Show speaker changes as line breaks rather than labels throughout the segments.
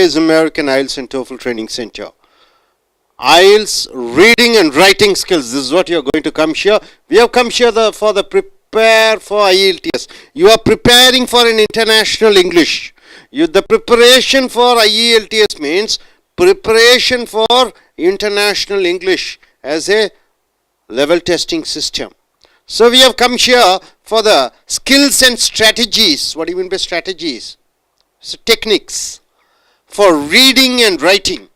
is American IELTS and Toefl Training Center. IELTS reading and writing skills. This is what you are going to come here. We have come here for the prepare for I.E.L.T.S. You are preparing for an international English. The preparation for I.E.L.T.S. means preparation for international English as a level testing system. So we have come here for the skills and strategies. What do you mean by strategies? So techniques for reading and writing.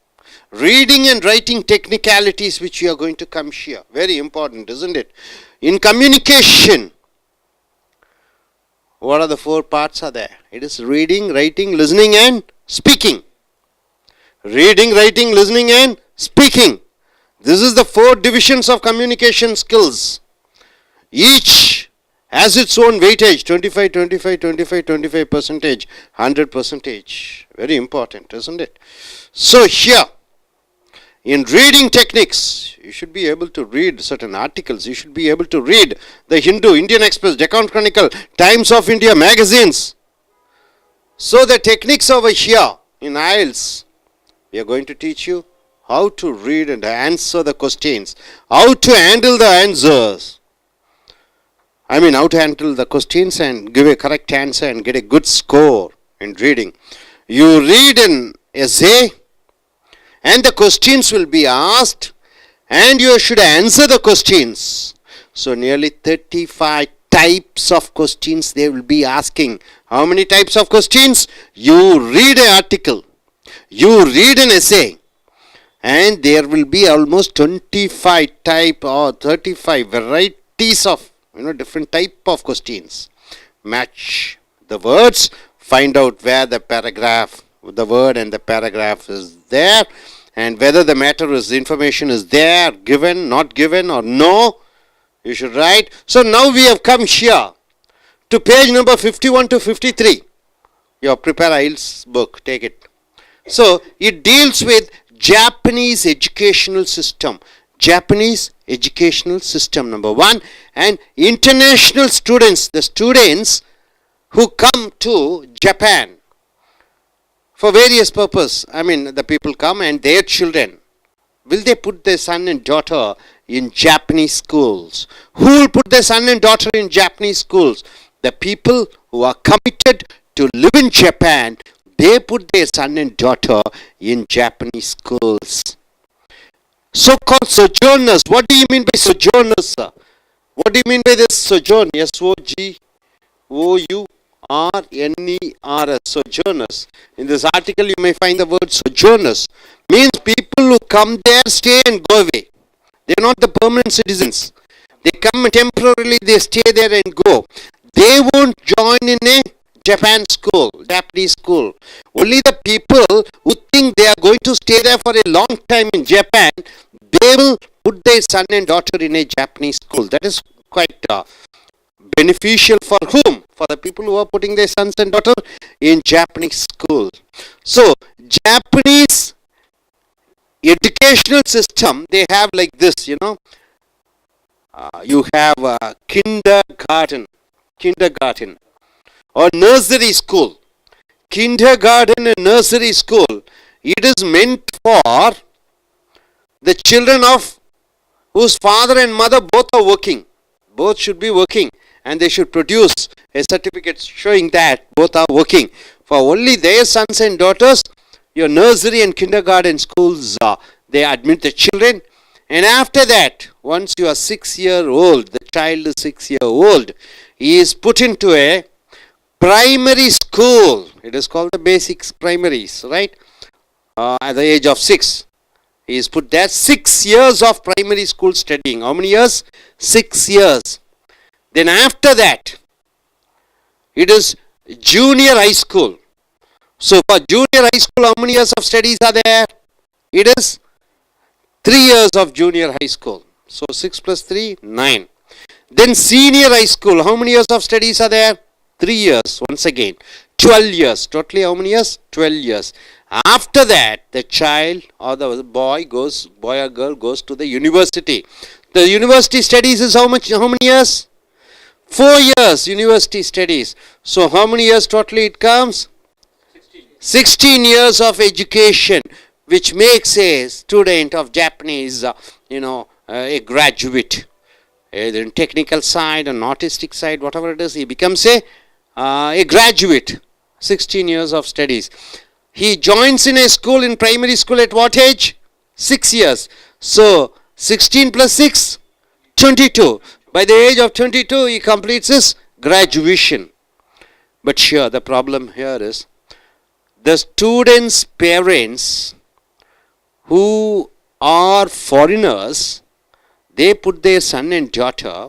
Reading and writing technicalities which you are going to come here. Very important, isn't it? In communication, what are the 4 parts are there? It is reading, writing, listening and speaking. Reading, writing, listening and speaking. This is the 4 divisions of communication skills. Each has its own weightage, 25, 25, 25, 25 percentage, 100 percentage. Very important, isn't it? So here, in reading techniques, you should be able to read certain articles. You should be able to read the Hindu, Indian Express, Deccan Chronicle, Times of India magazines. So the techniques over here in IELTS, we are going to teach you how to read and answer the questions, how to handle the answers. How to handle the questions and give a correct answer and get a good score in reading. You read an essay and the questions will be asked and you should answer the questions. So nearly 35 types of questions they will be asking. How many types of questions? You read an article, you read an essay, and there will be almost 25 type or 35 varieties of different type of questions. Match the words, find out where the paragraph, the word and the paragraph is there, and whether the matter is, information is there, given, not given, or no. You should write. So now we have come here to page number 51 to 53. Your Prepare IELTS book, take it. So it deals with Japanese educational system. Japanese educational system, number 1, and international students, the students who come to Japan for various purpose. The people come and their children. Will they put their son and daughter in Japanese schools? Who will put their son and daughter in Japanese schools? The people who are committed to live in Japan, they put their son and daughter in Japanese schools. So-called sojourners. What do you mean by sojourners, sir? What do you mean by this sojourn? S-O-G-O-U-R-N-E-R-S. Sojourners. In this article, you may find the word sojourners. Means people who come there, stay and go away. They are not the permanent citizens. They come temporarily, they stay there and go. They won't join in a Japanese school. Only the people who think they are going to stay there for a long time in Japan, they will put their son and daughter in a Japanese school. That is quite beneficial for whom? For the people who are putting their sons and daughter in Japanese school. So, Japanese educational system, they have like this, you have kindergarten or nursery school. Kindergarten and nursery school, it is meant for the children of whose father and mother both are working. Both should be working and they should produce a certificate showing that both are working. For only their sons and daughters, your nursery and kindergarten schools, they admit the children. And after that, once you are 6-year-old, the child is 6-year-old, he is put into a primary school. It is called the basics primaries, right? At the age of 6. He is put there. 6 years of primary school studying. How many years? 6 years. Then after that, it is junior high school. So for junior high school, how many years of studies are there? It is 3 years of junior high school. So 6 plus 3, 9. Then senior high school, how many years of studies are there? 3 years, once again. 12 years. Totally how many years? 12 years. After that, the child or the boy or girl goes to the university. The university studies is how many years? 4 years university studies. So how many years totally it comes? 16 years of education, which makes a student of Japanese, a graduate. Either in technical side, or artistic side, whatever it is, he becomes a graduate. 16 years of studies. He joins in a school, in primary school at what age? 6 years. So 16 plus 6, 22. By the age of 22, he completes his graduation. But sure, the problem here is the students' parents who are foreigners, they put their son and daughter,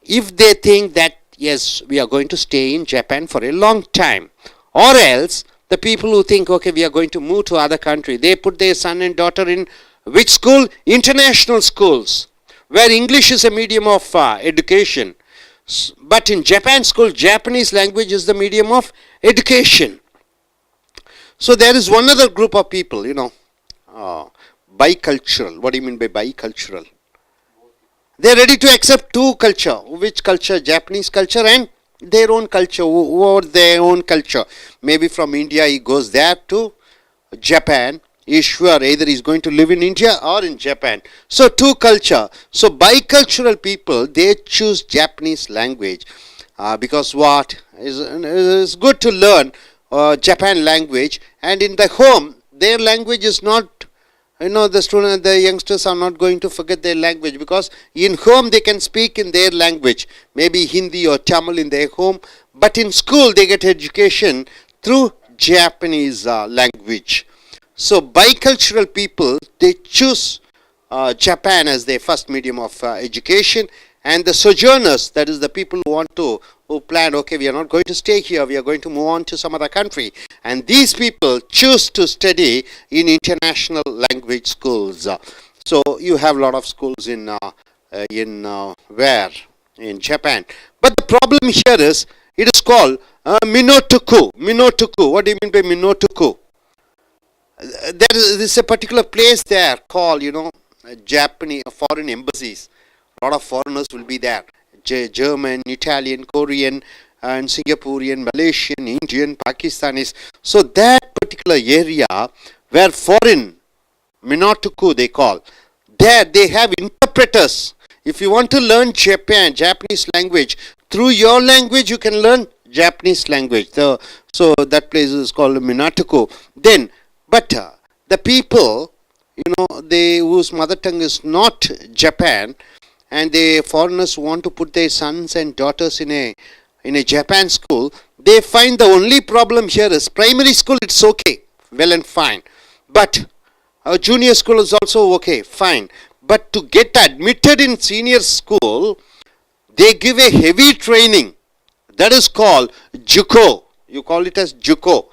if they think that yes, we are going to stay in Japan for a long time, or else the people who think, okay, we are going to move to other country, they put their son and daughter in which school? International schools, where English is a medium of education. But in Japan school, Japanese language is the medium of education. So there is one other group of people, bicultural. What do you mean by bicultural? They are ready to accept two culture. Which culture? Japanese culture and their own culture, or their own culture. Maybe from India he goes there to Japan. He's sure either he's going to live in India or in Japan. So two culture. So bicultural people, they choose Japanese language because what is good to learn Japan language, and in the home their language is not, the youngsters are not going to forget their language, because in home they can speak in their language, maybe Hindi or Tamil in their home, but in school they get education through Japanese language. So bicultural people, they choose Japan as their first medium of education, and the sojourners, that is the people who plan, okay, we are not going to stay here, we are going to move on to some other country, and these people choose to study in international language schools. So you have a lot of schools in Japan, but the problem here is it is called Minotoku. Minotoku. What do you mean by Minotoku? There is a particular place there called, Japanese foreign embassies. A lot of foreigners will be there. German, Italian, Korean, and Singaporean, Malaysian, Indian, Pakistanis. So that particular area where foreign, Minotoku they call, there they have interpreters. If you want to learn Japanese language, through your language you can learn Japanese language. So that place is called Minotoku. Then, but the people, whose mother tongue is not Japan, and the foreigners want to put their sons and daughters in a Japan school, they find the only problem here is primary school, it's okay, well and fine. But junior school is also okay, fine. But to get admitted in senior school, they give a heavy training. That is called JUCO. You call it as JUCO.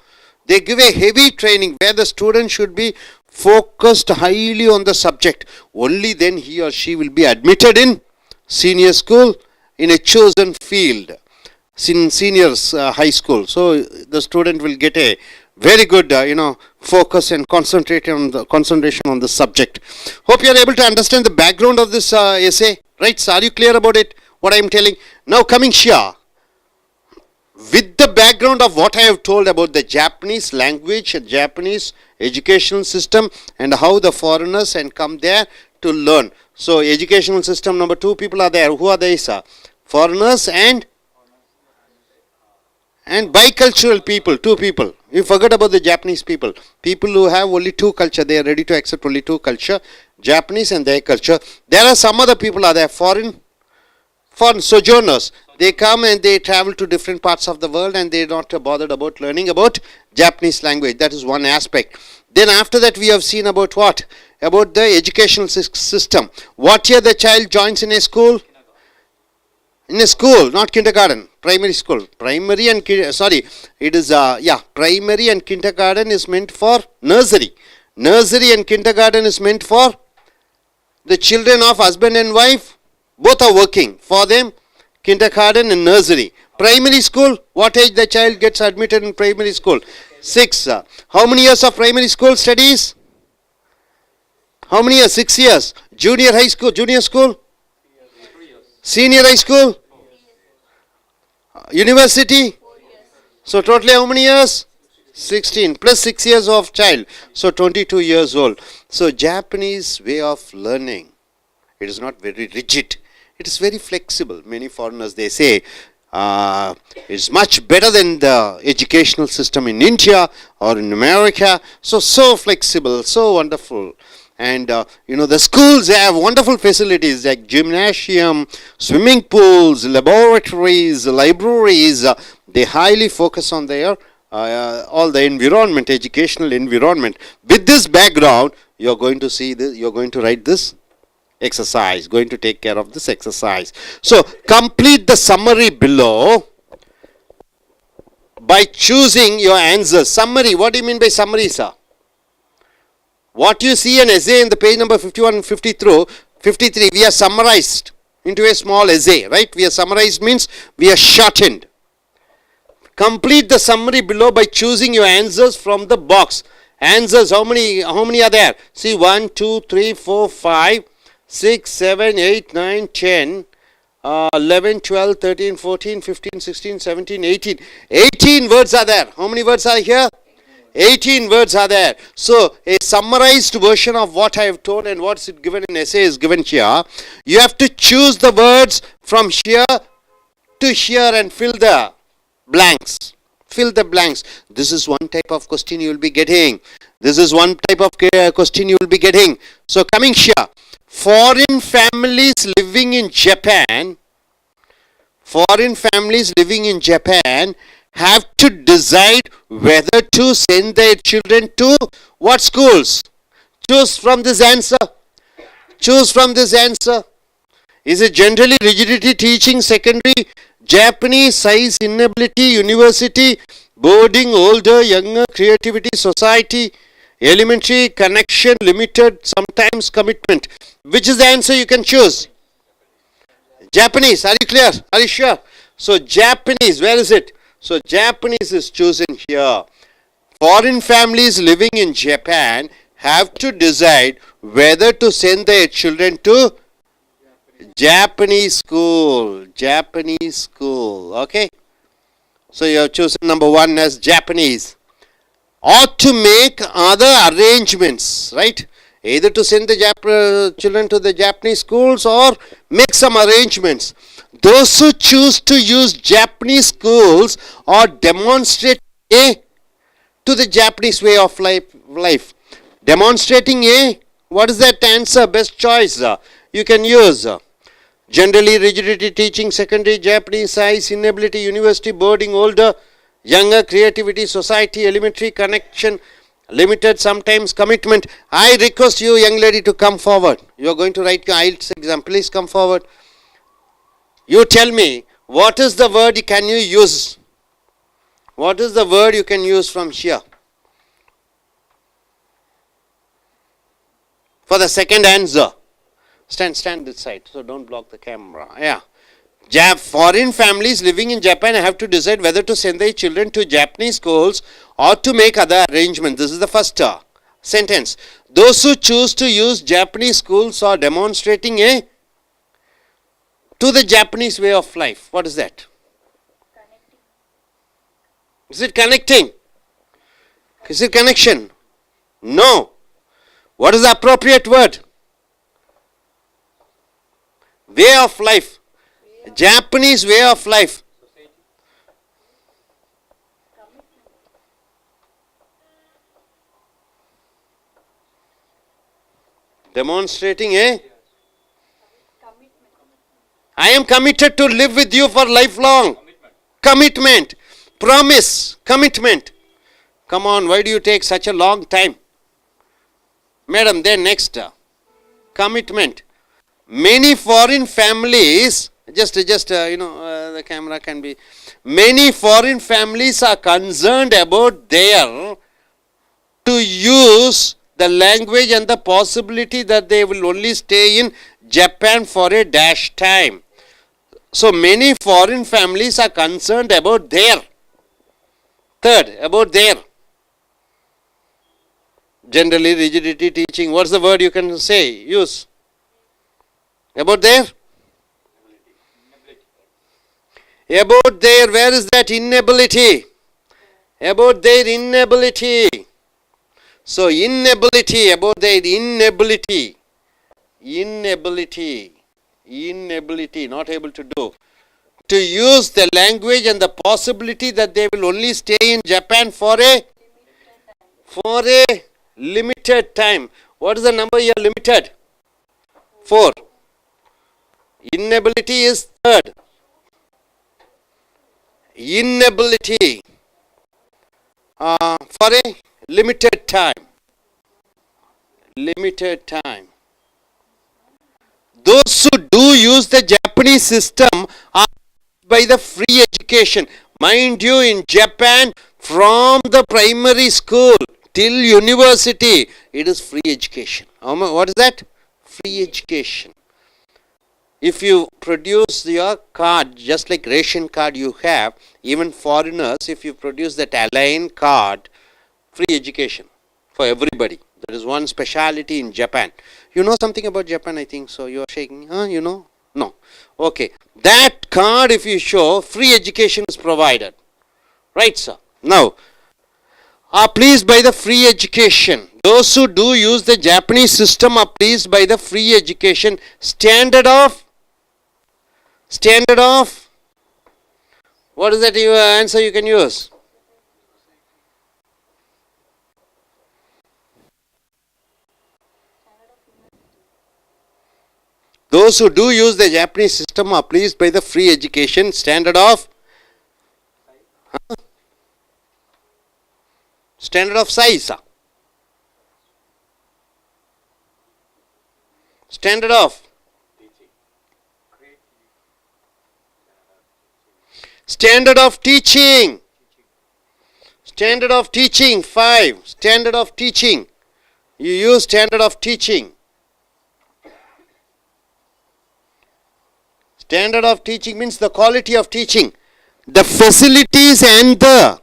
They give a heavy training where the student should be focused highly on the subject. Only then he or she will be admitted in senior school in a chosen field, in seniors high school. So the student will get a very good focus and concentration on the subject. Hope you are able to understand the background of this essay, right? So are you clear about it, what I am telling? Now coming here, with the background of what I have told about the Japanese language and Japanese educational system and how the foreigners can come there to learn. So educational system number 2 people are there. Who are they, sir? Foreigners and bicultural people, 2 people. You forget about the Japanese people. People who have only 2 culture, they are ready to accept only 2 culture, Japanese and their culture. There are some other people are there, foreign sojourners. They come and they travel to different parts of the world and they are not bothered about learning about Japanese language. That is one aspect. Then after that we have seen about what? About the educational system. What year the child joins in a school? In a school, not kindergarten, primary school. Primary and primary and kindergarten is meant for nursery. Nursery and kindergarten is meant for the children of husband and wife. Both are working. For them, kindergarten and nursery. Primary school, what age the child gets admitted in primary school? 6. How many years of primary school studies? How many years? 6 years. Junior high school, junior school? Senior high school? University? So totally how many years? 16 plus 6 years of child. So 22 years old. So Japanese way of learning. It is not very rigid. It is very flexible. Many foreigners, they say, it's much better than the educational system in India or in America. So flexible, so wonderful. And the schools have wonderful facilities like gymnasium, swimming pools, laboratories, libraries. They highly focus on their all the environment, educational environment. With this background, you're going to see this. You're going to write this exercise. Going to take care of this exercise. So complete the summary below by choosing your answers. Summary. What do you mean by summary, sir? What you see an essay in the page number 51 and 53, we are summarized into a small essay, right? We are summarized means we are shortened. Complete the summary below by choosing your answers from the box. Answers, how many are there? See, 1, 2, 3, 4, 5, 6, 7, 8, 9, 10, 11, 12, 13, 14, 15, 16, 17, 18. 18 words are there. How many words are here? 18 words are there. So, a summarized version of what I have told and what's given in essay is given here. You have to choose the words from here to here and fill the blanks. Fill the blanks. This is one type of question you will be getting. This is one type of question you will be getting. So, coming here. Foreign families living in Japan have to decide whether to send their children to what schools? Choose from this answer. Choose from this answer. Is it generally rigidity teaching, secondary, Japanese, size, inability, university, boarding, older, younger, creativity, society, elementary, connection, limited, sometimes commitment? Which is the answer you can choose? Japanese. Are you clear? Are you sure? So Japanese, where is it? So Japanese is chosen here. Foreign families living in Japan have to decide whether to send their children to Japanese school. Japanese school. Okay. So you have chosen number 1 as Japanese. Or to make other arrangements, right? Either to send the children to the Japanese schools or make some arrangements. Those who choose to use Japanese schools or demonstrate to the Japanese way of life. Demonstrating what is that answer? Best choice. You can use generally rigidity teaching, secondary, Japanese, size, inability, university, boarding, older, younger, creativity, society, elementary, connection, limited, sometimes commitment. I request you, young lady, to come forward. You are going to write your I.E.L.T.S exam. Please come forward. You tell me, what is the word can you use? What is the word you can use from here? For the second answer. Stand this side, so don't block the camera. Yeah. Foreign families living in Japan have to decide whether to send their children to Japanese schools or to make other arrangements. This is the first sentence. Those who choose to use Japanese schools are demonstrating to the Japanese way of life. What is that?
Connecting.
Is it connecting? Is it connection? No. What is the appropriate word? Way of life. Japanese way of life. Demonstrating I am committed to live with you for lifelong. Commitment. Promise. Commitment. Come on, why do you take such a long time? Madam, then next. Commitment. Many foreign families, the camera can be. Many foreign families are concerned about their to use the language and the possibility that they will only stay in Japan for a dash time. So many foreign families are concerned about their. Third, about their. Generally, rigidity teaching. What's the word you can say? Use. About their? About their, where is that inability? about their inability. So inability, about their inability, not able to do, to use the language, and the possibility that they will only stay in Japan for a limited time. What is the number here? Limited. 4. Inability is third. Inability for a limited time. Limited time. Those who do use the Japanese system are by the free education. Mind you, in Japan, from the primary school till university, it is free education. What is that? Free education. If you produce your card, just like ration card you have, even foreigners, if you produce that Align card, free education for everybody. That is one speciality in Japan. You know something about Japan, I think so. You are shaking. You know? No. Okay. That card, if you show, free education is provided. Right, sir? Now, are pleased by the free education. Those who do use the Japanese system are pleased by the free education. Standard of, what is that answer you can use? Those who do use the Japanese system are pleased by the free education. Standard of size. Standard of teaching. Standard of teaching. 5. Standard of teaching. You use standard of teaching. Standard of teaching means the quality of teaching. The facilities and the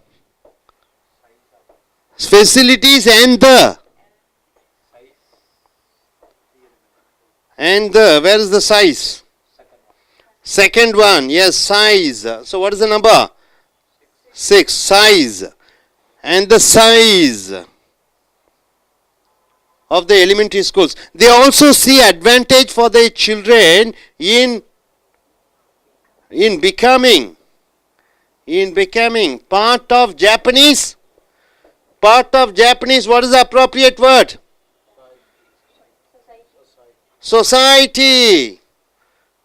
where is the size? Second one, yes, size. So what is the number? 6. Size. And the size of the elementary schools. They also see advantage for their children in becoming part of Japanese. What is the appropriate word? Society.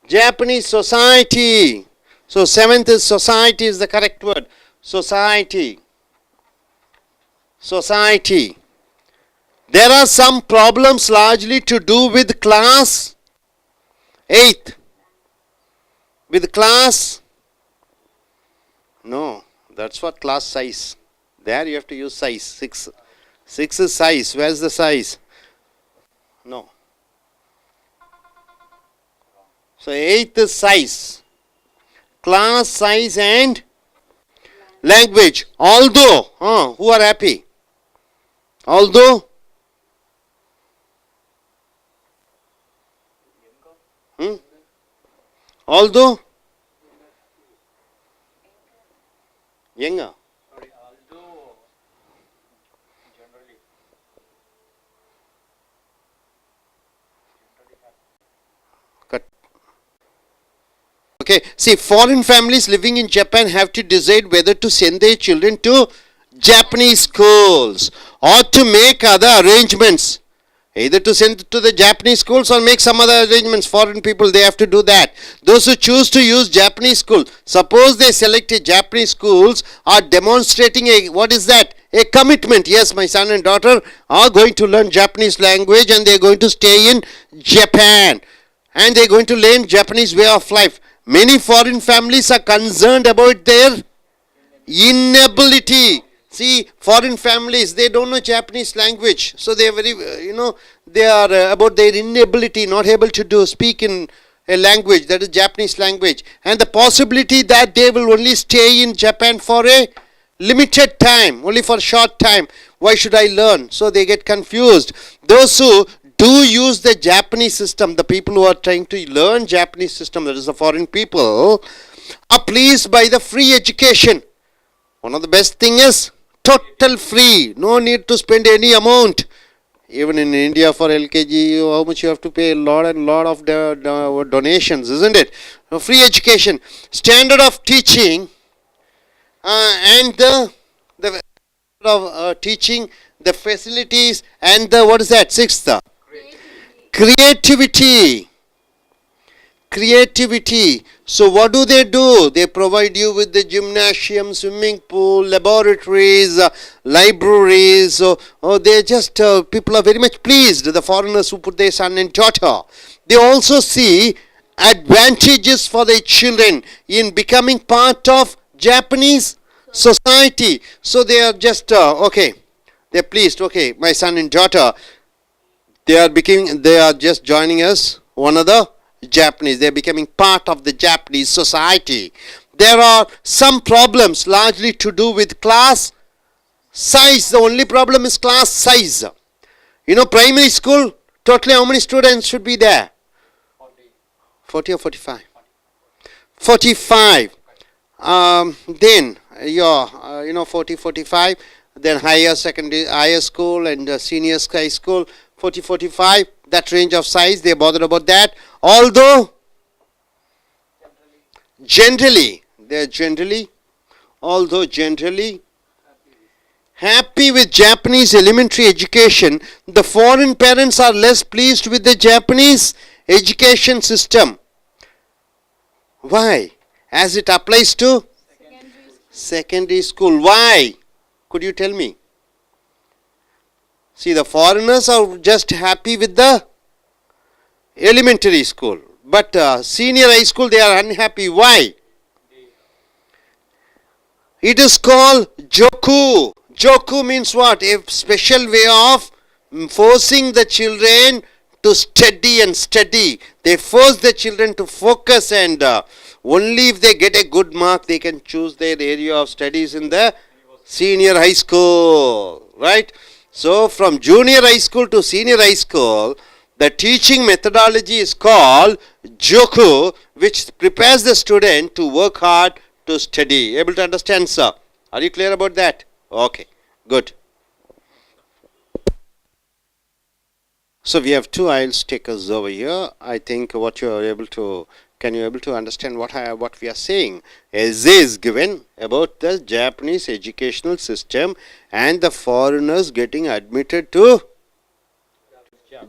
Japanese society. So 7th is society is the correct word. Society. There are some problems largely to do with class 8th. With class? No, that's what class size. There you have to use size. 6. 6 is size. Where's the size? No. So 8th is size. Class size and language. Although, who are happy? Although, although, younger. Okay, see, foreign families living in Japan have to decide whether to send their children to Japanese schools or to make other arrangements. Either to send to the Japanese schools or make some other arrangements. Foreign people, they have to do that. Those who choose to use Japanese school, suppose they select a Japanese schools, are demonstrating what is that? A commitment. Yes, my son and daughter are going to learn Japanese language and they are going to stay in Japan. And they are going to learn Japanese way of life. Many foreign families are concerned about their inability. See, foreign families, they don't know Japanese language. So they are very, they are about their inability, not able to speak in a language, that is Japanese language. And the possibility that they will only stay in Japan for a limited time, only for a short time. Why should I learn? So they get confused. Those who do use the Japanese system, the people who are trying to learn Japanese system, that is the foreign people, are pleased by the free education. One of the best thing is total free. No need to spend any amount. Even in India for LKG, how much you have to pay? A lot and lot of the donations, isn't it? Free education, standard of teaching, and the of teaching, the facilities, and the what is that? Sixth, creativity. Creativity. So what do? They provide you with the gymnasium, swimming pool, laboratories, libraries. They just people are very much pleased. The foreigners who put their son and daughter, they also see advantages for their children in becoming part of Japanese society. So they are just okay. They're pleased. Okay, my son and daughter, they are just joining us. One other Japanese. They are becoming part of the Japanese society. There are some problems largely to do with class size. The only problem is class size. Primary school, totally how many students should be there? 40 or 45? 45. Then, 40, 45. Then higher secondary, higher school and senior high school, 40, 45. That range of size, they are bothered about that. Although, generally happy with Japanese elementary education, the foreign parents are less pleased with the Japanese education system. Why? As it applies to secondary school. Why? Could you tell me? See, the foreigners are just happy with the elementary school, but senior high school they are unhappy. Why? It is called joku. Joku means what? A special way of forcing the children to study and study. They force the children to focus, and only if they get a good mark they can choose their area of studies in the senior high school, right? So from junior high school to senior high school, the teaching methodology is called joku, which prepares the student to work hard to study. Able to understand, sir? Are you clear about that? Okay, good. So we have two IELTS takers over here. I think what you are able to, can you able to understand what we are saying? Essay is given about the Japanese educational system and the foreigners getting admitted to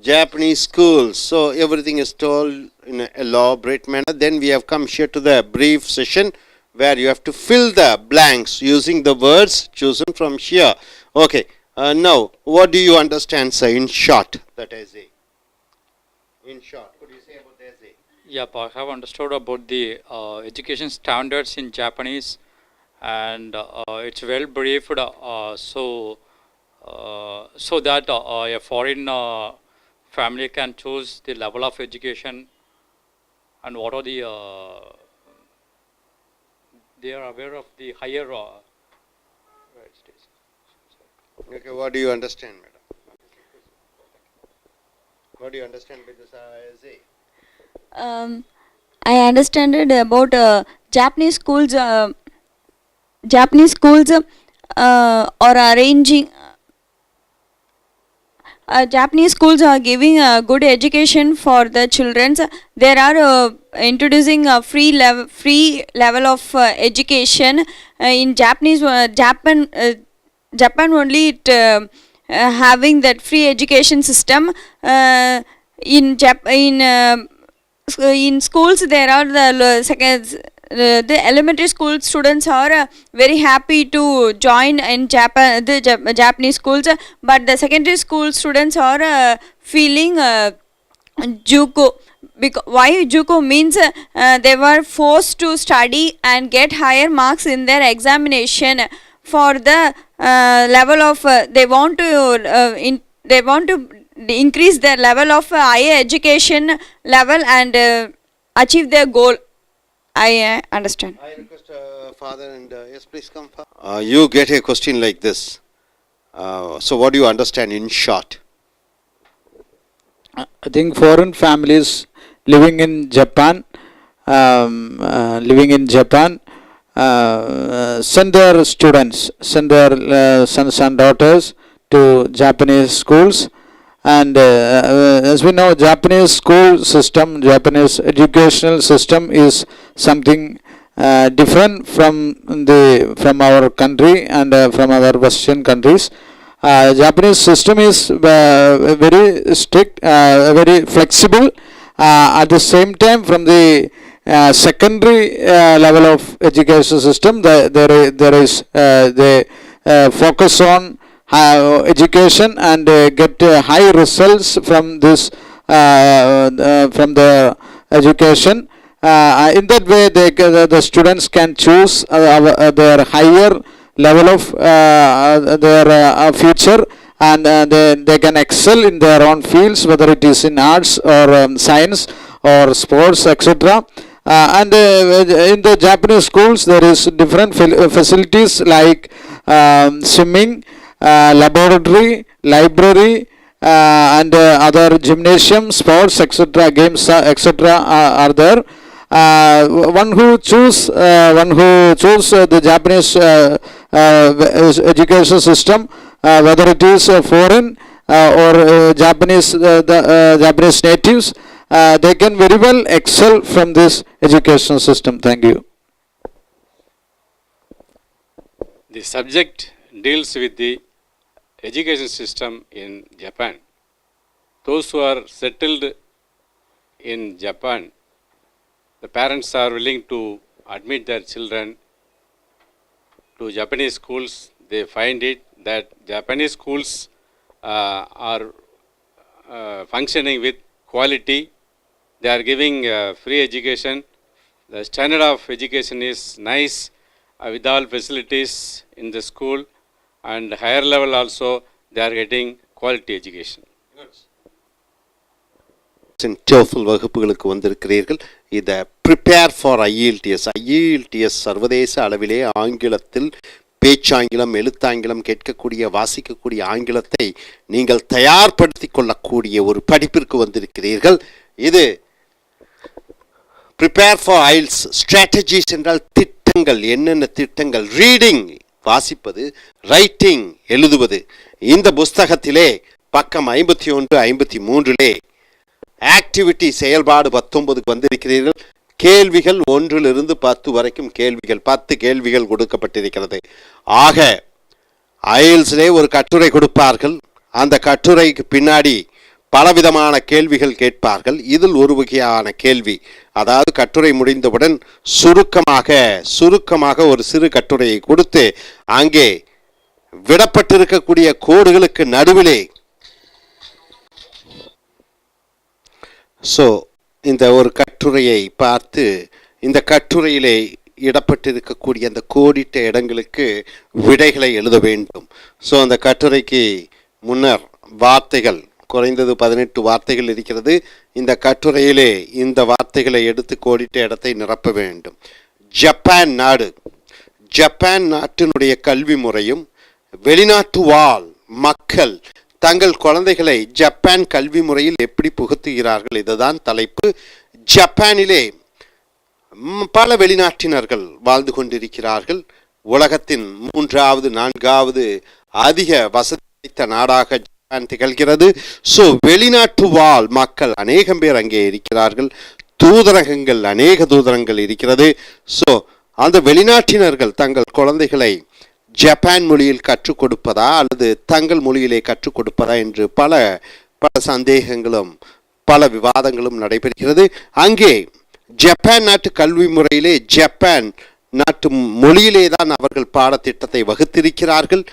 Japanese schools. So everything is told in an elaborate manner. Then we have come here to the brief session where you have to fill the blanks using the words chosen from here. Okay, now what do you understand, sir, in short, that essay? In short, could you say about the essay?
Yep, I have understood about the education standards in Japanese, and it's well briefed, so that a foreign family can choose the level of education and what are the they are aware of the higher
Okay, what do you understand, madam? What do you understand by this essay?
I understand it about Japanese schools. Are arranging. Japanese schools are giving a good education for the children. There are introducing a free level of education in Japanese. Japan only it, having that free education system. In schools there are the elementary school students are very happy to join in Japanese schools, but the secondary school students are feeling juku. Why juku means they were forced to study and get higher marks in their examination for the level of they want to increase their level of higher education level and achieve their goal. I understand.
I request father and yes, please come. You get a question like this. So what do you understand in short?
I think foreign families living in Japan, send their students, send their sons and daughters to Japanese schools. And as we know, Japanese school system, Japanese educational system is something different from our country and from other Western countries. Japanese system is very strict, very flexible. At the same time, from the secondary level of education system, there is they focus on education and get high results from this from the education. In that way, the students can choose their higher level of their future, and they can excel in their own fields, whether it is in arts or science or sports, etc. And in the Japanese schools, there is different facilities like swimming, laboratory, library, and other gymnasium, sports, etc., games, etc. are there. One who choose the Japanese education system, whether it is foreign or Japanese, the Japanese natives, they can very well excel from this education system. Thank you.
The subject deals with the education system in Japan. Those who are settled in Japan, the parents are willing to admit their children to Japanese schools. They find it that Japanese schools are functioning with quality. They are giving free education. The standard of education is nice, with all facilities in the school, and higher level also they are getting quality education.
Toefl வகுப்புகளுக்கு வந்திருக்கிறீர்கள். இதை prepare for I.E.L.T.S. I.E.L.T.S சர்வதேச அளவிலே ஆங்கிலத்தில் பேச்சாங்கிலம், எழுத்தாங்கிலம், கேட்கக்கூடிய வாசிக்கக்கூடிய ஆங்கிலத்தை நீங்கள் தயார்படுத்திக் கொள்ளக்கூடிய ஒரு படிப்பிற்கு வந்திருக்கிறீர்கள். இது ப்ரிப்பேர் ஃபார் I.E.L.T.S ஸ்ட்ராட்டஜிஸ் என்றால் திட்டங்கள், என்னென்ன திட்டங்கள், ரீடிங் வாசிப்பது, ரைட்டிங் எழுதுவது. இந்த புஸ்தகத்திலே பக்கம் 51, 53 ஆக்டிவிட்டி செயல்பாடு 19க்கு வந்திருக்கிறீர்கள். கேள்விகள் 1லிருந்து 10 வரைக்கும் கேள்விகள், 10 கேள்விகள் கொடுக்கப்பட்டிருக்கிறது. ஆக I.E.L.T.S ஒரு கட்டுரை கொடுப்பார்கள். அந்த கட்டுரைக்கு பின்னாடி பலவிதமான கேள்விகள் கேட்பார்கள். இதில் ஒரு வகையான கேள்வி, அதாவது கட்டுரை முடிந்தவுடன் சுருக்கமாக ஒரு சிறு கட்டுரையை கொடுத்து அங்கே விடப்பட்டிருக்கக்கூடிய கோடுகளுக்கு நடுவிலே இந்த ஒரு கட்டுரையை பார்த்து இந்த கட்டுரையிலே இடப்பட்டிருக்கக்கூடிய அந்த கோடிட்ட இடங்களுக்கு விடைகளை எழுத வேண்டும். அந்த கட்டுரைக்கு முன்னர் வார்த்தைகள் குறைந்தது 18 வார்த்தைகள் இருக்கிறது. இந்த கட்டுரையிலே இந்த வார்த்தைகளை எடுத்து கோடிட்ட இடத்தை நிரப்ப வேண்டும். ஜப்பான் நாட்டினுடைய கல்வி முறையும் வெளிநாட்டு வாழ் மக்கள் தங்கள் குழந்தைகளை ஜப்பான் கல்வி முறையில் எப்படி புகுத்துகிறார்கள், இதுதான் தலைப்பு. ஜப்பானிலே பல வெளிநாட்டினர்கள் வாழ்ந்து கொண்டிருக்கிறார்கள். உலகத்தின் 3வது 4வது அதிக வசதி வாய்ந்த நாடாக ஜப்பான் திகழ்கிறது. வெளிநாட்டு வாழ் மக்கள் அநேகம் பேர் அங்கே இருக்கிறார்கள். தூதரகங்கள், அநேக தூதரங்கள் இருக்கிறது. அந்த வெளிநாட்டினர்கள் தங்கள் குழந்தைகளை ஜப்பான் மொழியில் கற்றுக் கொடுப்பதா அல்லது தங்கள் மொழியிலே கற்றுக் கொடுப்பதா என்று பல சந்தேகங்களும் பல விவாதங்களும் நடைபெறுகிறது. அங்கே ஜப்பான் நாட்டு கல்வி முறையிலே ஜப்பான் நாட்டு மொழியிலே தான் அவர்கள் பாடத்திட்டத்தை வகுத்திருக்கிறார்கள்.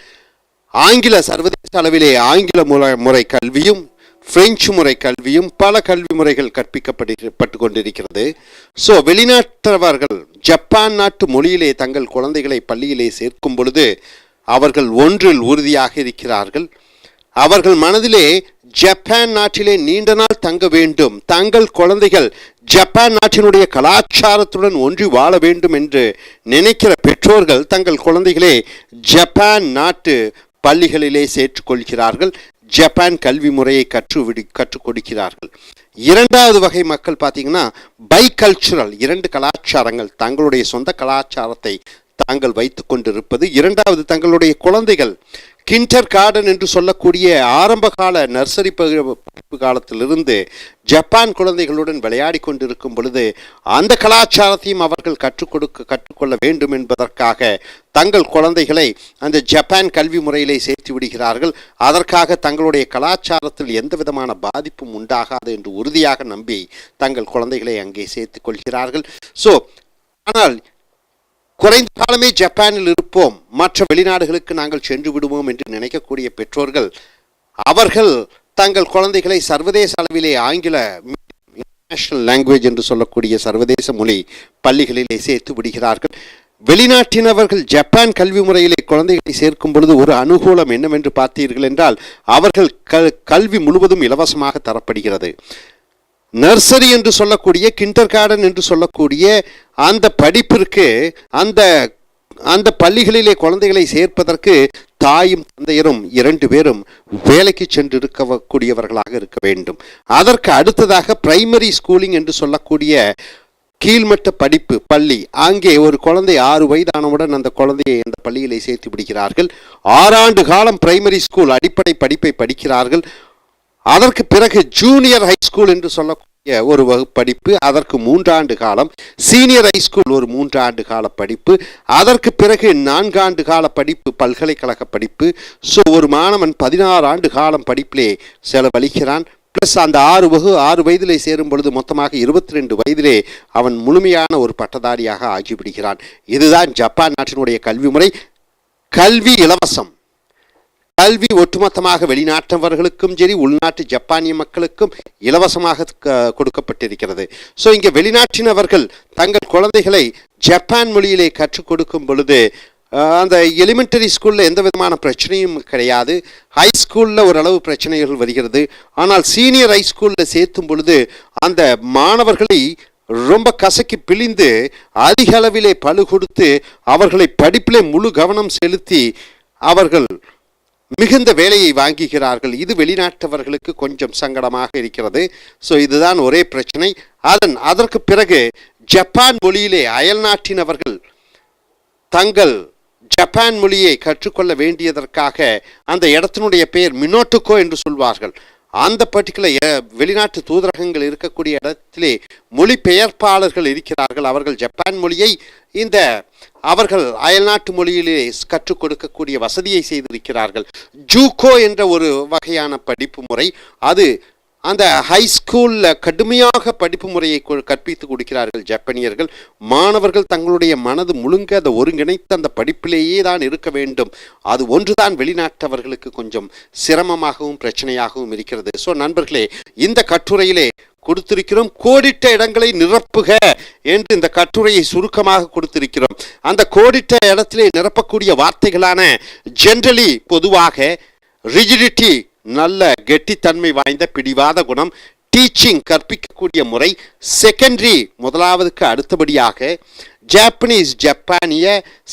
சர்வதேச அளவிலே ஆங்கில முறை கல்வியும் பிரெஞ்சு முறை கல்வியும் பல கல்வி முறைகள் கற்பிக்கப்பட்டு கொண்டிருக்கிறது. வெளிநாட்டவர்கள் ஜப்பான் நாட்டு மொழியிலே தங்கள் குழந்தைகளை பள்ளியிலே சேர்க்கும் பொழுது அவர்கள் ஒன்றில் உறுதியாக இருக்கிறார்கள். அவர்கள் மனதிலே ஜப்பான் நாட்டிலே நீண்ட நாள் தங்க வேண்டும், தங்கள் குழந்தைகள் ஜப்பான் நாட்டினுடைய கலாச்சாரத்துடன் ஒன்றி வாழ வேண்டும் என்று நினைக்கிற பெற்றோர்கள் தங்கள் குழந்தைகளே ஜப்பான் நாட்டு பள்ளிகளிலே சேர்த்துக்கொள்கிறார்கள். ஜப்பான் கல்வி முறையை கற்றுக் கொடுக்கிறார்கள். இரண்டாவது வகை மக்கள் பார்த்தீங்கன்னா பைகல்ச்சுரல், இரண்டு கலாச்சாரங்கள், தங்களுடைய சொந்த கலாச்சாரத்தை தாங்கள் வைத்து கொண்டிருப்பது. இரண்டாவது, தங்களுடைய குழந்தைகள் கிண்டர் கார்டன் என்று சொல்லக்கூடிய ஆரம்பகால நர்சரி படிப்பு காலத்திலிருந்து ஜப்பான் குழந்தைகளுடன் விளையாடி கொண்டிருக்கும் பொழுது அந்த கலாச்சாரத்தையும் அவர்கள் கற்றுக்கொள்ள வேண்டும் என்பதற்காக தங்கள் குழந்தைகளை அந்த ஜப்பான் கல்வி முறையிலே சேர்த்து விடுகிறார்கள். அதற்காக தங்களுடைய கலாச்சாரத்தில் எந்த விதமான பாதிப்பும் உண்டாகாது என்று உறுதியாக நம்பி தங்கள் குழந்தைகளை அங்கே சேர்த்துக் கொள்கிறார்கள். ஆனால் குறைந்த காலமே ஜப்பானில் இருப்போம், மற்ற வெளிநாடுகளுக்கு நாங்கள் சென்று விடுவோம் என்று நினைக்கக்கூடிய பெற்றோர்கள் அவர்கள் தங்கள் குழந்தைகளை சர்வதேச அளவிலே ஆங்கில இன்டர்நேஷனல் லாங்குவேஜ் என்று சொல்லக்கூடிய சர்வதேச மொழி பள்ளிகளிலே சேர்த்து விடுகிறார்கள். வெளிநாட்டினவர்கள் ஜப்பான் கல்வி முறையிலே குழந்தைகளை சேர்க்கும் பொழுது ஒரு அனுகூலம் என்னவென்று பார்த்தீர்கள் என்றால் அவர்கள் கல்வி முழுவதும் இலவசமாக தரப்படுகிறது. நர்சரி என்று சொல்லக்கூடிய கிண்டர் கார்டன் என்று சொல்லக்கூடிய அந்த படிப்பிற்கு அந்த பள்ளிகளிலே குழந்தைகளை சேர்ப்பதற்கு தாயும் தந்தையரும் இரண்டு பேரும் வேலைக்கு சென்று இருக்கக்கூடியவர்களாக இருக்க வேண்டும். அதற்கு அடுத்ததாக பிரைமரி ஸ்கூலிங் என்று சொல்லக்கூடிய கீழ்மட்ட படிப்பு பள்ளி, அங்கே ஒரு குழந்தை 6 வயதானவுடன் அந்த குழந்தையை அந்த பள்ளியிலே சேர்த்து விடுகிறார்கள். 6 ஆண்டு காலம் பிரைமரி ஸ்கூல் அடிப்படை படிப்பை படிக்கிறார்கள். அதற்கு பிறகு ஜூனியர் ஹை ஸ்கூல் என்று சொல்லக்கூடிய ஒரு படிப்பு, அதற்கு 3 ஆண்டு காலம். சீனியர் ஹை ஸ்கூல் ஒரு 3 ஆண்டு கால படிப்பு. அதற்கு பிறகு 4 ஆண்டு கால படிப்பு பல்கலைக்கழக படிப்பு. ஒரு மாணவன் 16 ஆண்டு காலம் படிப்பிலே செலவழிக்கிறான். பிளஸ் அந்த 6 வயதிலே சேரும் பொழுது மொத்தமாக 22 வயதிலே அவன் முழுமையான ஒரு பட்டதாரியாக ஆகிவிடுகிறான். இதுதான் ஜப்பான் நாட்டினுடைய கல்வி முறை. கல்வி இலவசம். கல்வி ஒட்டுமொத்தமாக வெளிநாட்டவர்களுக்கும் சரி உள்நாட்டு ஜப்பானிய மக்களுக்கும் இலவசமாக கொடுக்கப்பட்டிருக்கிறது. இங்கே வெளிநாட்டினவர்கள் தங்கள் குழந்தைகளை ஜப்பான் மொழியிலே கற்றுக் கொடுக்கும் பொழுது அந்த எலிமெண்டரி ஸ்கூலில் எந்த விதமான பிரச்சனையும் கிடையாது. ஹை ஸ்கூலில் ஓரளவு பிரச்சனைகள் வருகிறது. ஆனால் சீனியர் ஹை ஸ்கூலில் சேர்த்தும் பொழுது அந்த மாணவர்களை ரொம்ப கசக்கி பிழிந்து அதிக அளவிலே பளு கொடுத்து அவர்களை படிப்பிலே முழு கவனம் செலுத்தி அவர்கள் மிகுந்த வேலையை வாங்குகிறார்கள். இது வெளிநாட்டவர்களுக்கு கொஞ்சம் சங்கடமாக இருக்கிறது. இதுதான் ஒரே பிரச்சனை. அதற்கு பிறகு ஜப்பான் மொழியிலே அயல் நாட்டினவர்கள் தங்கள் ஜப்பான் மொழியை கற்றுக்கொள்ள வேண்டியதற்காக அந்த இடத்தினுடைய பெயர் மினோட்டுக்கோ என்று சொல்வார்கள். அந்த பர்டிகுலர் வெளிநாட்டு தூதரகங்கள் இருக்கக்கூடிய இடத்திலே மொழிபெயர்ப்பாளர்கள் இருக்கிறார்கள். அவர்கள் ஜப்பான் மொழியை அவர்கள் அயல்நாட்டு மொழியிலே கற்றுக் கொடுக்கக்கூடிய வசதியை செய்திருக்கிறார்கள். ஜூகோ என்ற ஒரு வகையான படிப்பு முறை, அது அந்த ஹை ஸ்கூலில் கடுமையாக படிப்பு முறையை கற்பித்து கொடுக்கிறார்கள் ஜப்பானியர்கள். மாணவர்கள் தங்களுடைய மனது முழுங்க அதை ஒருங்கிணைத்து அந்த படிப்பிலேயே தான் இருக்க வேண்டும். அது ஒன்றுதான் வெளிநாட்டவர்களுக்கு கொஞ்சம் சிரமமாகவும் பிரச்சனையாகவும் இருக்கிறது. நண்பர்களே, இந்த கட்டுரையிலே கொடுத்திருக்கிறோம். கோடிட்ட இடங்களை நிரப்புக என்று இந்த கட்டுரையை சுருக்கமாக கொடுத்திருக்கிறோம். அந்த கோடிட்ட இடத்திலே நிரப்பக்கூடிய வார்த்தைகளான ஜென்ரலி பொதுவாக, ரிஜிடிட்டி நல்ல கெட்டித்தன்மை வாய்ந்த பிடிவாத குணம், டீச்சிங் கற்பிக்கக்கூடிய முறை, செகண்டரி முதலாவதுக்கு அடுத்தபடியாக, ஜாப்பனீஸ் ஜப்பானிய,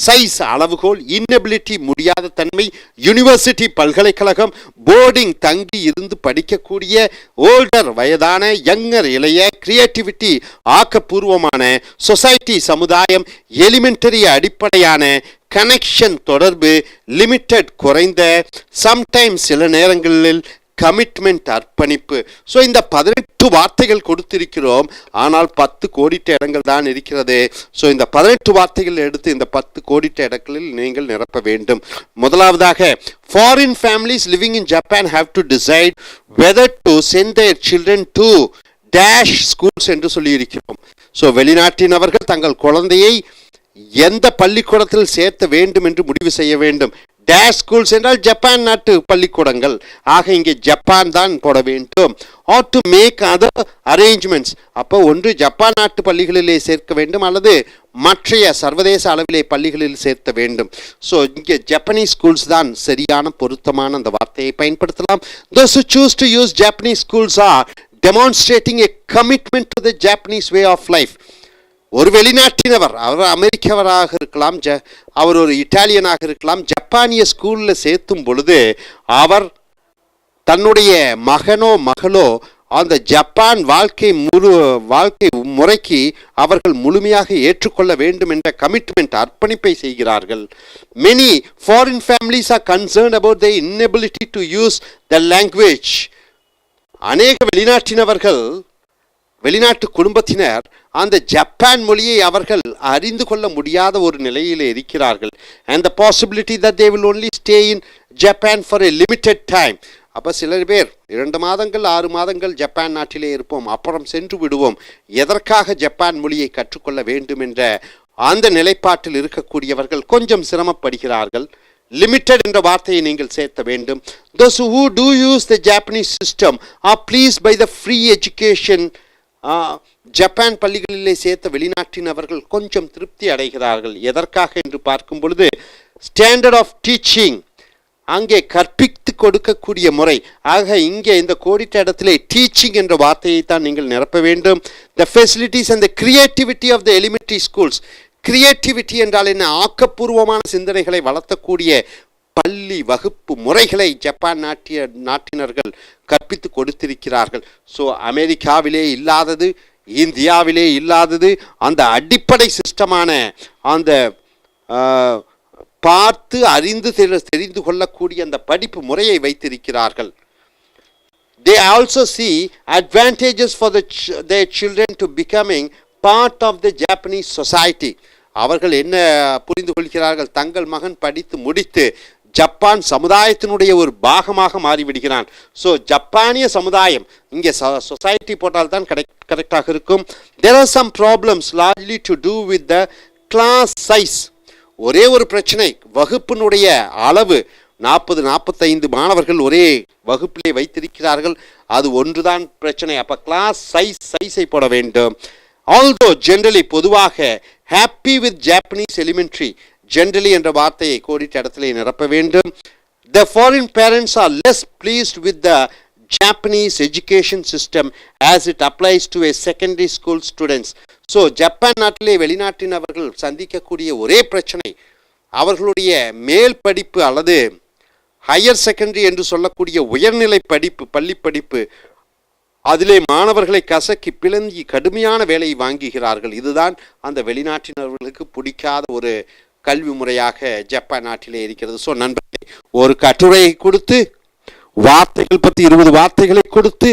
சைஸ் அளவுகோல், இன்னபிலிட்டி முடியாத தன்மை, யூனிவர்சிட்டி பல்கலைக்கழகம், போர்டிங் தங்கி இருந்து படிக்கக்கூடிய, ஓல்டர் வயதான, யங்கர் இளைய, கிரியேட்டிவிட்டி ஆக்கப்பூர்வமான, சொசைட்டி சமுதாயம், எலிமெண்டரி அடிப்படையான, கனெக்ஷன் தொடர்பு, லிமிட்டட் குறைந்த, சம்டைம்ஸ் சில நேரங்களில், கமிட்மெண்ட் அர்ப்பணிப்பு. இந்த 18 வார்த்தைகள் கொடுத்திருக்கிறோம். ஆனால் 10 கோடிட்ட இடங்கள் தான் இருக்கிறது. இந்த 18 வார்த்தைகள் எடுத்து இந்த 10 கோடிட்ட இடங்களில் நீங்கள் நிரப்ப வேண்டும். முதலாவதாக, foreign families living in Japan have to decide whether to send their children to dash schools என்று சொல்லியிருக்கிறோம். வெளிநாட்டினவர்கள் தங்கள் குழந்தையை எந்த பள்ளிக்கூடத்தில் சேர்த்த வேண்டும் என்று முடிவு செய்ய வேண்டும். டேஷ் ஸ்கூல்ஸ் என்றால் ஜப்பான் நாட்டு பள்ளிக்கூடங்கள். ஆக இங்கே ஜப்பான் தான் போட வேண்டும். Or to make other arrangements. அப்போ ஒன்று ஜப்பான் நாட்டு பள்ளிகளிலே சேர்க்க வேண்டும் அல்லது மற்றைய சர்வதேச அளவிலே பள்ளிகளில் சேர்த்த வேண்டும். இங்கே ஜப்பனீஸ் ஸ்கூல்ஸ் தான் சரியான பொருத்தமான அந்த வார்த்தையை பயன்படுத்தலாம். Those who choose to use Japanese schools are demonstrating a commitment to the Japanese way of life. ஒரு வெளிநாட்டினவர், அவர் அமெரிக்கவராக இருக்கலாம், அவர் ஒரு இட்டாலியனாக இருக்கலாம், ஜப்பானிய ஸ்கூலில் சேர்த்தும் பொழுது அவர் தன்னுடைய மகனோ மகளோ அந்த ஜப்பான் வாழ்க்கை முறைக்கு அவர்கள் முழுமையாக ஏற்றுக்கொள்ள வேண்டும் என்ற கமிட்மெண்ட் அர்ப்பணிப்பை செய்கிறார்கள். Many foreign families are concerned about their inability to use the language. அநேக வெளிநாட்டு குடும்பத்தினர் அந்த ஜப்பான் மொழியை அவர்கள் அறிந்து கொள்ள முடியாத ஒரு நிலையில் இருக்கிறார்கள். And the possibility that they will only stay in Japan for a limited time. அப்போ சில பேர் 2 மாதங்கள் 6 மாதங்கள் ஜப்பான் நாட்டிலே இருப்போம், அப்புறம் சென்று விடுவோம், எதற்காக ஜப்பான் மொழியை கற்றுக்கொள்ள வேண்டும் என்ற அந்த நிலைப்பாட்டில் இருக்கக்கூடியவர்கள் கொஞ்சம் சிரமப்படுகிறார்கள். லிமிட்டட் என்ற வார்த்தையை நீங்கள் சேர்த்த வேண்டும். Those who do use the Japanese system are pleased by the free education. Japan பள்ளிகளிலே சேர்த்த வெளிநாட்டினவர்கள் கொஞ்சம் திருப்தி அடைகிறார்கள். எதற்காக என்று பார்க்கும் பொழுது ஸ்டாண்டர்ட் ஆஃப் டீச்சிங், அங்கே கற்பித்து கொடுக்கக்கூடிய முறை. ஆக இங்கே இந்த கோடிட்ட இடத்திலே டீச்சிங் என்ற வார்த்தையை தான் நீங்கள் நிரப்ப வேண்டும். The facilities and the creativity of the elementary schools. Creativity என்றால் என்ன? ஆக்கப்பூர்வமான சிந்தனைகளை வளர்த்தக்கூடிய பள்ளி வகுப்பு முறைகளை ஜப்பான் நாட்டினர்கள் கற்பித்து கொடுத்திருக்கிறார்கள். ஸோ அமெரிக்காவிலே இல்லாதது, இந்தியாவிலே இல்லாதது அந்த அடிப்படை சிஸ்டமான அந்த பார்த்து அறிந்து தெரிந்து கொள்ளக்கூடிய அந்த படிப்பு முறையை வைத்திருக்கிறார்கள். They also see advantages for their children to becoming part of the Japanese society. அவர்கள் என்ன புரிந்து கொள்கிறார்கள்? தங்கள் மகன் படித்து முடித்து ஜப்பான் சமுதாயத்தினுடைய ஒரு பாகமாக மாறிவிடுகிறான். ஸோ ஜப்பானிய சமுதாயம், இங்கே சொசைட்டி போட்டால் தான் கரெக்டாக இருக்கும். There are some problems largely to do with the class size. ஒரே ஒரு பிரச்சனை, வகுப்பினுடைய அளவு. 40-45 மாணவர்கள் ஒரே வகுப்பிலே வைத்திருக்கிறார்கள், அது ஒன்றுதான் பிரச்சனை. அப்போ கிளாஸ் சைஸை போட வேண்டும். Although generally பொதுவாக happy with Japanese elementary, generally என்ற வார்த்தையை கோடிட்ட இடத்திலே நிரப்ப வேண்டும். The foreign parents are less pleased with the Japanese education system as it applies to a secondary school students. So Japan நாட்டிலே வெளிநாட்டினவர்கள் சந்திக்கக்கூடிய ஒரே பிரச்சனை, அவர்களுடைய மேல் படிப்பு அல்லது ஹையர் செகண்டரி என்று சொல்லக்கூடிய உயர்நிலை படிப்பு, பள்ளி படிப்பு, அதிலே மாணவர்களை கசக்கி பிளந்தி கடுமையான வேலையை வாங்குகிறார்கள். இதுதான் அந்த வெளிநாட்டினர்களுக்கு பிடிக்காத ஒரு கல்வி முறையாக ஜப்பான் நாட்டிலே இருக்கிறது. ஸோ நண்பர்களே, ஒரு கட்டுரையை கொடுத்து வார்த்தைகள் பற்றி 20 வார்த்தைகளை கொடுத்து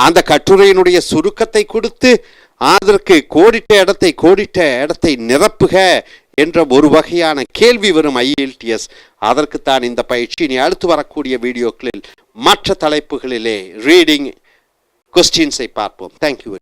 அந்த கட்டுரையினுடைய சுருக்கத்தை கொடுத்து அதற்கு கோடிட்ட இடத்தை நிரப்புக என்ற ஒரு வகையான கேள்வி வரும் I.E.L.T.S. அதற்குத்தான் இந்த பயிற்சி. இனி அடுத்து வரக்கூடிய வீடியோக்களில் மற்ற தலைப்புகளிலே ரீடிங் கொஸ்டின்ஸை பார்ப்போம். தேங்க்யூ.